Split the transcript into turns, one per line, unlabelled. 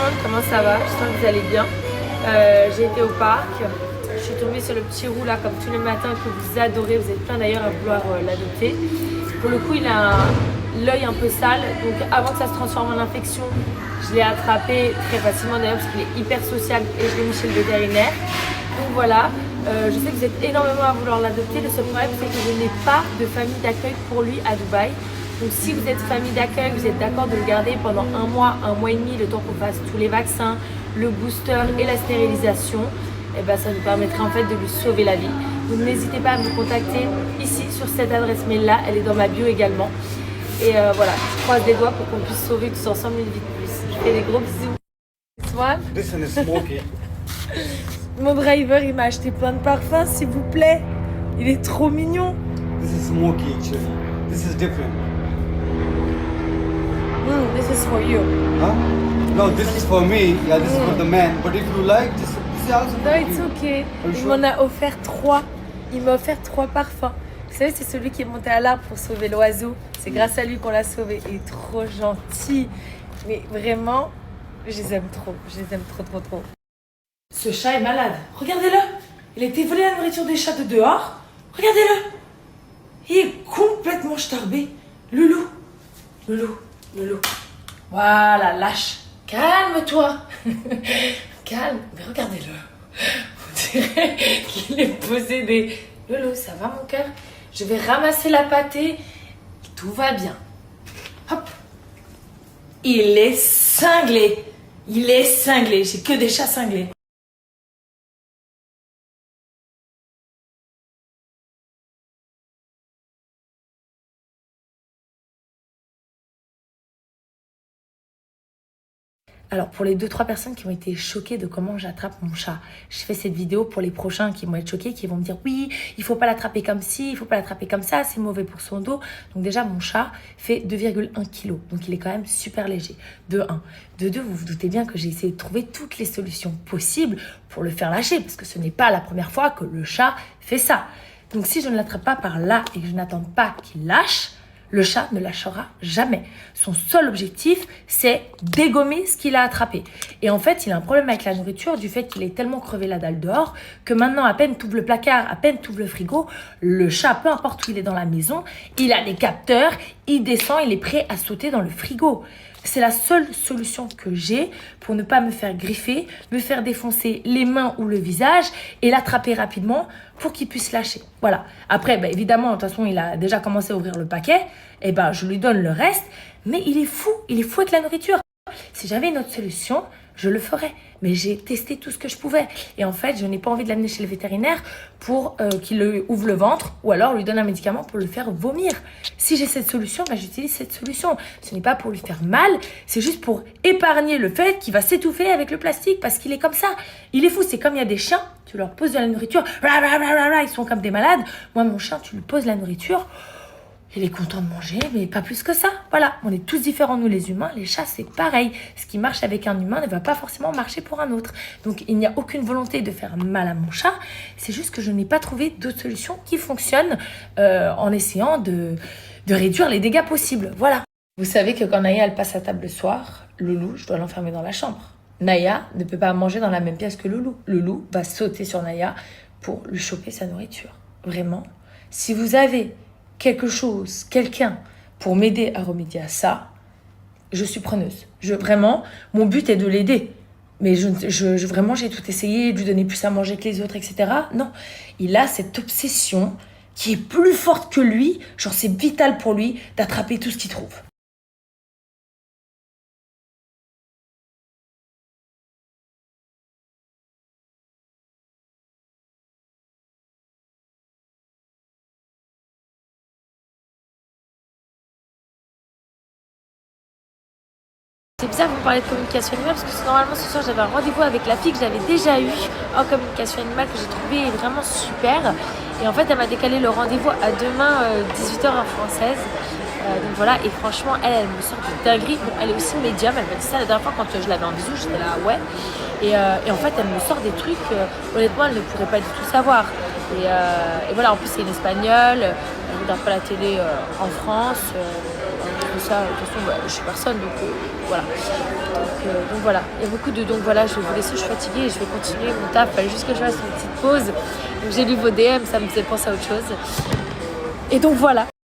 monde, comment ça va? J'espère que vous allez bien. J'ai été au parc, je suis tombée sur le petit roux là comme tous les matins que vous adorez, vous êtes plein d'ailleurs à vouloir l'adopter. Pour le coup il a l'œil un peu sale, donc avant que ça se transforme en infection, je l'ai attrapé très facilement d'ailleurs parce qu'il est hyper sociable et je l'ai mis chez le vétérinaire. Donc voilà, je sais que vous êtes énormément à vouloir l'adopter, le seul problème c'est que je n'ai pas de famille d'accueil pour lui à Dubaï. Donc si vous êtes famille d'accueil, vous êtes d'accord de le garder pendant un mois et demi, le temps qu'on fasse tous les vaccins, le booster et la stérilisation, et ben ça nous permettrait en fait de lui sauver la vie. Donc n'hésitez pas à me contacter ici sur cette adresse mail là, elle est dans ma bio également. Et voilà, je croise les doigts pour qu'on puisse sauver tous ensemble une vie de plus. Je fais des gros bisous. Swan.
Listen, it's smoky.
Mon driver il m'a acheté plein de parfums s'il vous plaît. Il est trop mignon.
This is smoky actually. This is different.
This is for you.
Huh? No, this is for me. Yeah, this is for the man. But if you like, this is also
No,
for
it's
you.
okay.
Are you
Il
sure?
m'en a offert 3. Il m'a offert 3 parfums. Vous savez, c'est celui qui est monté à l'arbre pour sauver l'oiseau. C'est grâce à lui qu'on l'a sauvé. Il est trop gentil. Mais vraiment, je les aime trop. Je les aime trop, trop, trop. Ce chat est malade. Regardez-le. Il a été volé la nourriture des chats de dehors. Regardez-le. Il est complètement starbé. Loulou. Loulou. Loulou. Voilà, lâche. Calme-toi. Calme. Mais regardez-le. On dirait qu'il est posé des... Loulou, ça va mon cœur? Je vais ramasser la pâtée. Tout va bien. Hop. Il est cinglé. Il est cinglé. J'ai que des chats cinglés. Alors pour les 2-3 personnes qui ont été choquées de comment j'attrape mon chat, je fais cette vidéo pour les prochains qui vont être choqués, qui vont me dire oui, il faut pas l'attraper comme ci, il faut pas l'attraper comme ça, c'est mauvais pour son dos. Donc déjà mon chat fait 2,1 kg, donc il est quand même super léger, de 1. De 2, vous vous doutez bien que j'ai essayé de trouver toutes les solutions possibles pour le faire lâcher, parce que ce n'est pas la première fois que le chat fait ça. Donc si je ne l'attrape pas par là et que je n'attends pas qu'il lâche, le chat ne lâchera jamais. Son seul objectif, c'est dégommer ce qu'il a attrapé. Et en fait, il a un problème avec la nourriture du fait qu'il est tellement crevé la dalle dehors que maintenant, à peine tu ouvres le placard, à peine tu ouvres le frigo, le chat, peu importe où il est dans la maison, il a des capteurs, il descend, il est prêt à sauter dans le frigo. C'est la seule solution que j'ai pour ne pas me faire griffer, me faire défoncer les mains ou le visage et l'attraper rapidement pour qu'il puisse lâcher. Voilà. Après, évidemment, de toute façon, il a déjà commencé à ouvrir le paquet. Et je lui donne le reste. Mais il est fou avec la nourriture. Si j'avais une autre solution, je le ferais. Mais j'ai testé tout ce que je pouvais. Et en fait, je n'ai pas envie de l'amener chez le vétérinaire pour qu'il lui ouvre le ventre ou alors lui donne un médicament pour le faire vomir. Si j'ai cette solution, j'utilise cette solution. Ce n'est pas pour lui faire mal, c'est juste pour épargner le fait qu'il va s'étouffer avec le plastique parce qu'il est comme ça. Il est fou, c'est comme il y a des chiens, tu leur poses de la nourriture, ils sont comme des malades. Moi, mon chien, tu lui poses la nourriture, il est content de manger, mais pas plus que ça. Voilà, on est tous différents, nous les humains. Les chats, c'est pareil. Ce qui marche avec un humain ne va pas forcément marcher pour un autre. Donc, il n'y a aucune volonté de faire mal à mon chat. C'est juste que je n'ai pas trouvé d'autres solutions qui fonctionnent en essayant de réduire les dégâts possibles. Voilà. Vous savez que quand Naya, elle passe à table le soir, Loulou, je dois l'enfermer dans la chambre. Naya ne peut pas manger dans la même pièce que Loulou. Loulou va sauter sur Naya pour lui choper sa nourriture. Vraiment, si vous avez quelque chose, quelqu'un pour m'aider à remédier à ça, je suis preneuse. Vraiment, mon but est de l'aider. Mais vraiment, j'ai tout essayé, de lui donner plus à manger que les autres, etc. Non, il a cette obsession qui est plus forte que lui. Genre, c'est vital pour lui d'attraper tout ce qu'il trouve. C'est bizarre vous parler de communication animale parce que normalement ce soir j'avais un rendez-vous avec la fille que j'avais déjà eu en communication animale que j'ai trouvé vraiment super. Et en fait elle m'a décalé le rendez-vous à demain 18h en française. Donc voilà, et franchement elle me sort de dinguerie. Bon, elle est aussi médium, elle m'a dit ça la dernière fois quand je l'avais en bisou, j'étais là ouais. Et en fait elle me sort des trucs, honnêtement elle ne pourrait pas du tout savoir. Et voilà, en plus c'est une espagnole, elle regarde pas la télé en France. de ça, de toute façon, je suis personne, donc voilà. Donc voilà, il y a beaucoup de... Donc voilà, je vais vous laisser, je suis fatiguée et je vais continuer mon taf. Il fallait juste que je fasse une petite pause. Donc j'ai lu vos DM, ça me faisait penser à autre chose. Et donc voilà.